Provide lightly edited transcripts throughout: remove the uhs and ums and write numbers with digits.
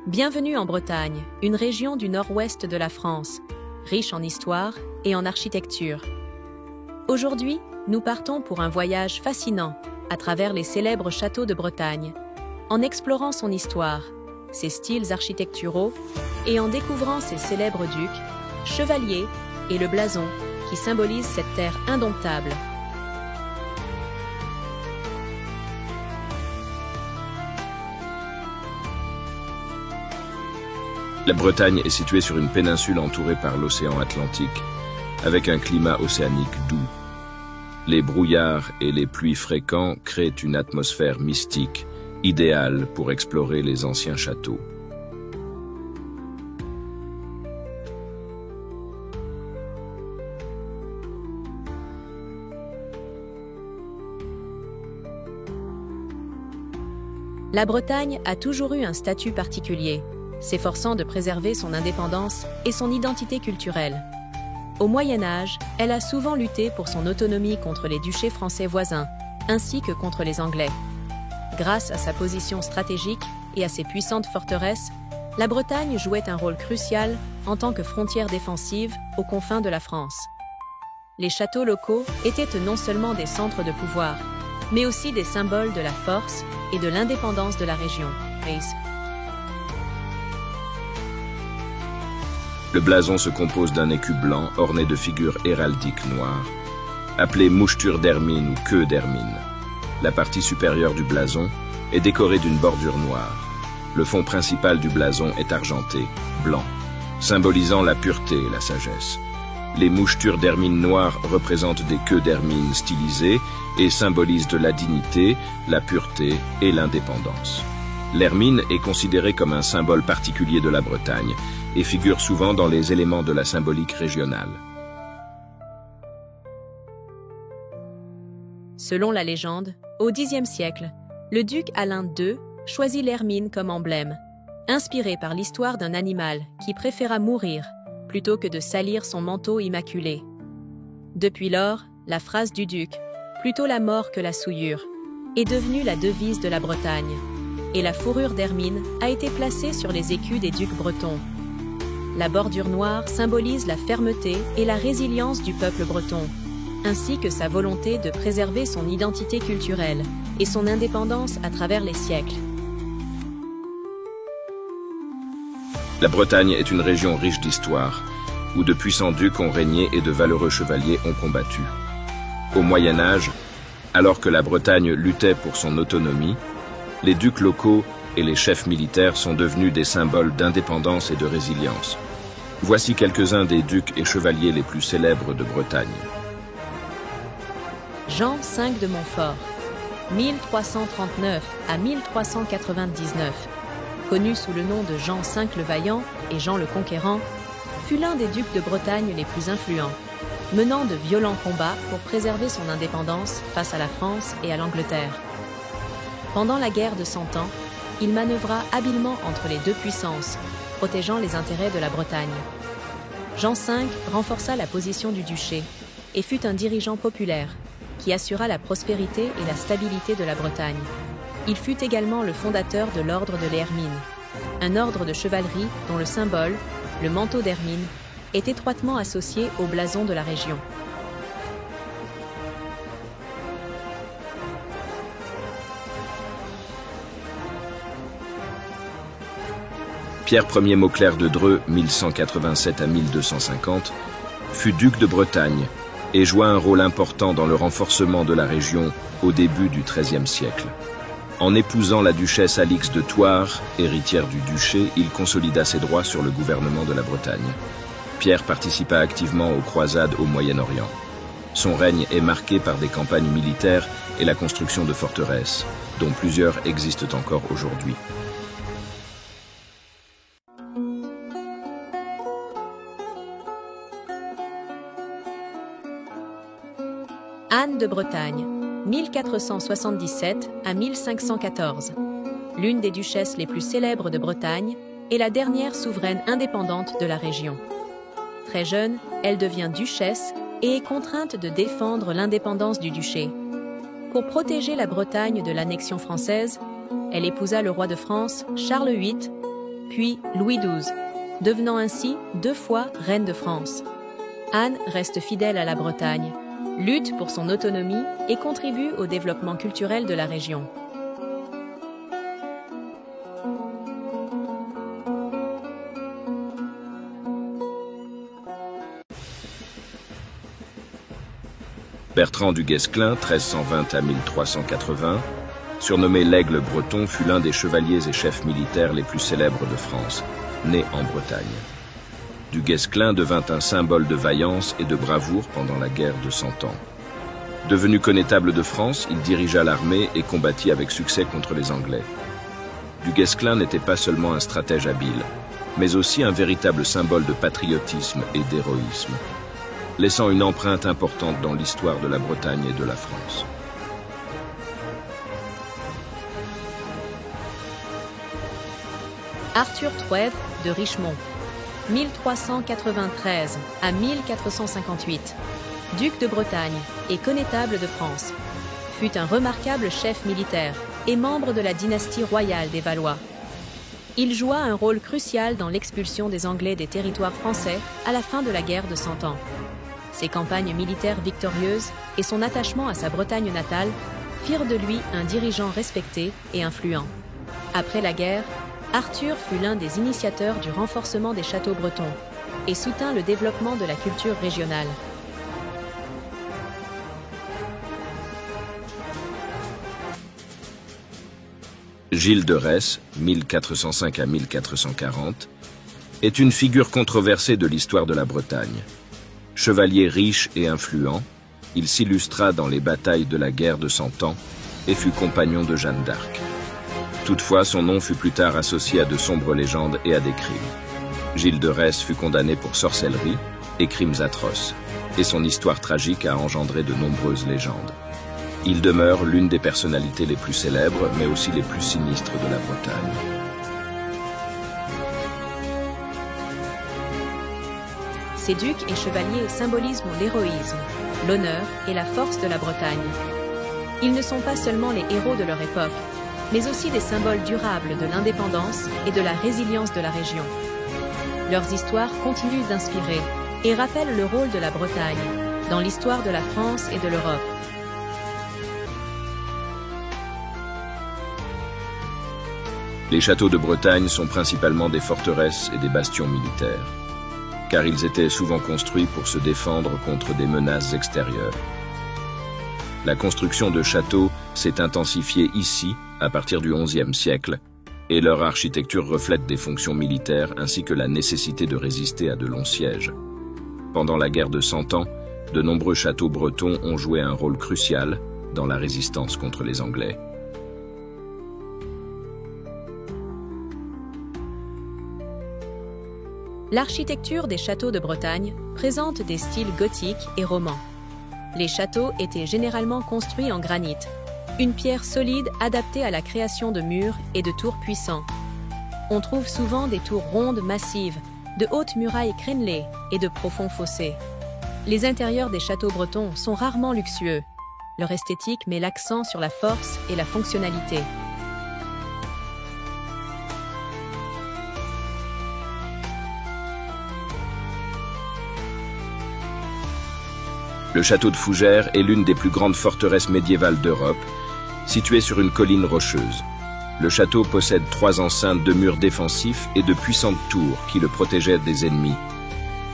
Bienvenue en Bretagne, une région du nord-ouest de la France, riche en histoire et en architecture. Aujourd'hui, nous partons pour un voyage fascinant à travers les célèbres châteaux de Bretagne, en explorant son histoire, ses styles architecturaux et en découvrant ses célèbres ducs, chevaliers et le blason qui symbolise cette terre indomptable. La Bretagne est située sur une péninsule entourée par l'océan Atlantique, avec un climat océanique doux. Les brouillards et les pluies fréquents créent une atmosphère mystique, idéale pour explorer les anciens châteaux. La Bretagne a toujours eu un statut particulier, s'efforçant de préserver son indépendance et son identité culturelle. Au Moyen Âge, elle a souvent lutté pour son autonomie contre les duchés français voisins, ainsi que contre les Anglais. Grâce à sa position stratégique et à ses puissantes forteresses, la Bretagne jouait un rôle crucial en tant que frontière défensive aux confins de la France. Les châteaux locaux étaient non seulement des centres de pouvoir, mais aussi des symboles de la force et de l'indépendance de la région. Le blason se compose d'un écu blanc orné de figures héraldiques noires, appelées mouchetures d'hermine ou queue d'hermine. La partie supérieure du blason est décorée d'une bordure noire. Le fond principal du blason est argenté, blanc, symbolisant la pureté et la sagesse. Les mouchetures d'hermine noire représentent des queues d'hermine stylisées et symbolisent de la dignité, la pureté et l'indépendance. L'hermine est considérée comme un symbole particulier de la Bretagne et figure souvent dans les éléments de la symbolique régionale. Selon la légende, au Xe siècle, le duc Alain II choisit l'hermine comme emblème, inspiré par l'histoire d'un animal qui préféra mourir plutôt que de salir son manteau immaculé. Depuis lors, la phrase du duc, plutôt la mort que la souillure, est devenue la devise de la Bretagne, et la fourrure d'hermine a été placée sur les écus des ducs bretons. La bordure noire symbolise la fermeté et la résilience du peuple breton, ainsi que sa volonté de préserver son identité culturelle et son indépendance à travers les siècles. La Bretagne est une région riche d'histoire, où de puissants ducs ont régné et de valeureux chevaliers ont combattu. Au Moyen Âge, alors que la Bretagne luttait pour son autonomie, les ducs locaux et les chefs militaires sont devenus des symboles d'indépendance et de résilience. Voici quelques-uns des ducs et chevaliers les plus célèbres de Bretagne. Jean V de Montfort, 1339 à 1399, connu sous le nom de Jean V le Vaillant et Jean le Conquérant, fut l'un des ducs de Bretagne les plus influents, menant de violents combats pour préserver son indépendance face à la France et à l'Angleterre. Pendant la guerre de 100 ans, il manœuvra habilement entre les deux puissances, protégeant les intérêts de la Bretagne. Jean V renforça la position du duché et fut un dirigeant populaire qui assura la prospérité et la stabilité de la Bretagne. Il fut également le fondateur de l'ordre de l'Hermine, un ordre de chevalerie dont le symbole, le manteau d'hermine, est étroitement associé au blason de la région. Pierre Ier Mauclerc de Dreux, 1187 à 1250, fut duc de Bretagne et joua un rôle important dans le renforcement de la région au début du XIIIe siècle. En épousant la duchesse Alix de Thouars, héritière du duché, il consolida ses droits sur le gouvernement de la Bretagne. Pierre participa activement aux croisades au Moyen-Orient. Son règne est marqué par des campagnes militaires et la construction de forteresses, dont plusieurs existent encore aujourd'hui. Anne de Bretagne, 1477 à 1514. L'une des duchesses les plus célèbres de Bretagne et la dernière souveraine indépendante de la région. Très jeune, elle devient duchesse et est contrainte de défendre l'indépendance du duché. Pour protéger la Bretagne de l'annexion française, elle épousa le roi de France, Charles VIII, puis Louis XII, devenant ainsi 2 fois reine de France. Anne reste fidèle à la Bretagne, lutte pour son autonomie et contribue au développement culturel de la région. Bertrand du Guesclin, 1320 à 1380, surnommé l'Aigle breton, fut l'un des chevaliers et chefs militaires les plus célèbres de France, né en Bretagne. Du Guesclin devint un symbole de vaillance et de bravoure pendant la guerre de Cent Ans. Devenu connétable de France, il dirigea l'armée et combattit avec succès contre les Anglais. Du Guesclin n'était pas seulement un stratège habile, mais aussi un véritable symbole de patriotisme et d'héroïsme, laissant une empreinte importante dans l'histoire de la Bretagne et de la France. Arthur Thouèdre de Richemont, 1393 à 1458, duc de Bretagne et connétable de France, fut un remarquable chef militaire et membre de la dynastie royale des Valois. Il joua un rôle crucial dans l'expulsion des Anglais des territoires français à la fin de la guerre de Cent Ans. Ses campagnes militaires victorieuses et son attachement à sa Bretagne natale firent de lui un dirigeant respecté et influent. Après la guerre, Arthur fut l'un des initiateurs du renforcement des châteaux bretons et soutint le développement de la culture régionale. Gilles de Retz, 1405 à 1440, est une figure controversée de l'histoire de la Bretagne. Chevalier riche et influent, il s'illustra dans les batailles de la guerre de Cent Ans et fut compagnon de Jeanne d'Arc. Toutefois, son nom fut plus tard associé à de sombres légendes et à des crimes. Gilles de Retz fut condamné pour sorcellerie et crimes atroces, et son histoire tragique a engendré de nombreuses légendes. Il demeure l'une des personnalités les plus célèbres, mais aussi les plus sinistres de la Bretagne. Ces ducs et chevaliers symbolisent l'héroïsme, l'honneur et la force de la Bretagne. Ils ne sont pas seulement les héros de leur époque, mais aussi des symboles durables de l'indépendance et de la résilience de la région. Leurs histoires continuent d'inspirer et rappellent le rôle de la Bretagne dans l'histoire de la France et de l'Europe. Les châteaux de Bretagne sont principalement des forteresses et des bastions militaires, car ils étaient souvent construits pour se défendre contre des menaces extérieures. La construction de châteaux s'est intensifiée ici à partir du XIe siècle, et leur architecture reflète des fonctions militaires ainsi que la nécessité de résister à de longs sièges. Pendant la guerre de Cent Ans, de nombreux châteaux bretons ont joué un rôle crucial dans la résistance contre les Anglais. L'architecture des châteaux de Bretagne présente des styles gothiques et romans. Les châteaux étaient généralement construits en granit, une pierre solide adaptée à la création de murs et de tours puissants. On trouve souvent des tours rondes massives, de hautes murailles crénelées et de profonds fossés. Les intérieurs des châteaux bretons sont rarement luxueux. Leur esthétique met l'accent sur la force et la fonctionnalité. Le château de Fougères est l'une des plus grandes forteresses médiévales d'Europe, située sur une colline rocheuse. Le château possède 3 enceintes de murs défensifs et de puissantes tours qui le protégeaient des ennemis.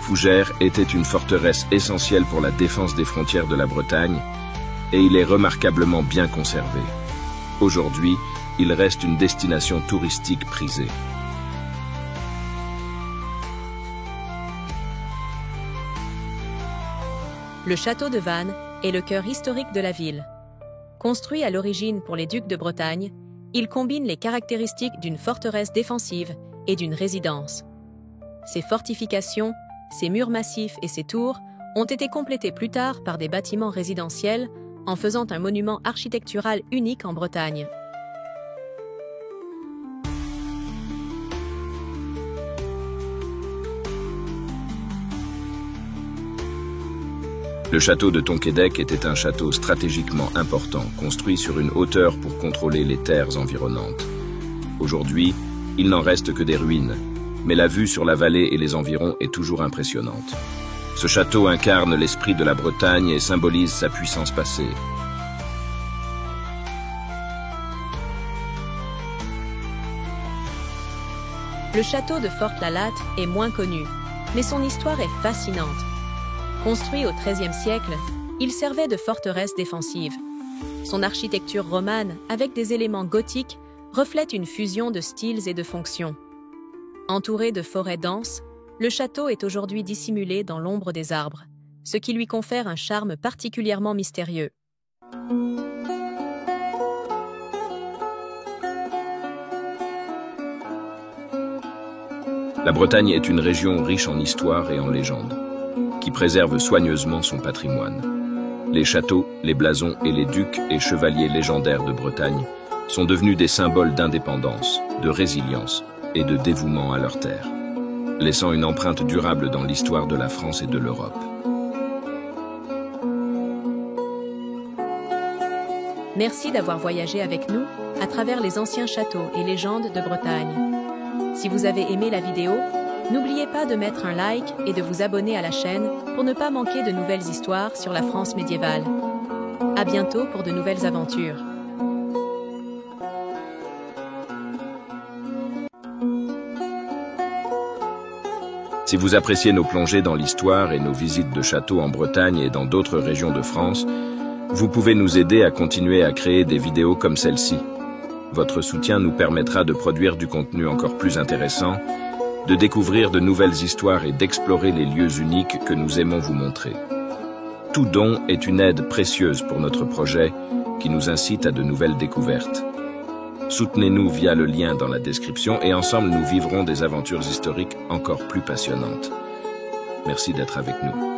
Fougères était une forteresse essentielle pour la défense des frontières de la Bretagne et il est remarquablement bien conservé. Aujourd'hui, il reste une destination touristique prisée. Le château de Vannes est le cœur historique de la ville. Construit à l'origine pour les ducs de Bretagne, il combine les caractéristiques d'une forteresse défensive et d'une résidence. Ses fortifications, ses murs massifs et ses tours ont été complétés plus tard par des bâtiments résidentiels en faisant un monument architectural unique en Bretagne. Le château de Tonquédec était un château stratégiquement important, construit sur une hauteur pour contrôler les terres environnantes. Aujourd'hui, Il n'en reste que des ruines, mais la vue sur la vallée et les environs est toujours impressionnante. Ce château incarne l'esprit de la Bretagne et symbolise sa puissance passée. Le château de Fort-la-Latte est moins connu, mais son histoire est fascinante. Construit au XIIIe siècle, il servait de forteresse défensive. Son architecture romane, avec des éléments gothiques, reflète une fusion de styles et de fonctions. Entouré de forêts denses, le château est aujourd'hui dissimulé dans l'ombre des arbres, ce qui lui confère un charme particulièrement mystérieux. La Bretagne est une région riche en histoire et en légendes, qui préserve soigneusement son patrimoine. Les châteaux, les blasons et les ducs et chevaliers légendaires de Bretagne sont devenus des symboles d'indépendance, de résilience et de dévouement à leur terre, laissant une empreinte durable dans l'histoire de la France et de l'Europe. Merci d'avoir voyagé avec nous à travers les anciens châteaux et légendes de Bretagne. Si vous avez aimé la vidéo, n'oubliez pas de mettre un like et de vous abonner à la chaîne pour ne pas manquer de nouvelles histoires sur la France médiévale. À bientôt pour de nouvelles aventures. Si vous appréciez nos plongées dans l'histoire et nos visites de châteaux en Bretagne et dans d'autres régions de France, vous pouvez nous aider à continuer à créer des vidéos comme celle-ci. Votre soutien nous permettra de produire du contenu encore plus intéressant, de découvrir de nouvelles histoires et d'explorer les lieux uniques que nous aimons vous montrer. Tout don est une aide précieuse pour notre projet qui nous incite à de nouvelles découvertes. Soutenez-nous via le lien dans la description et ensemble nous vivrons des aventures historiques encore plus passionnantes. Merci d'être avec nous.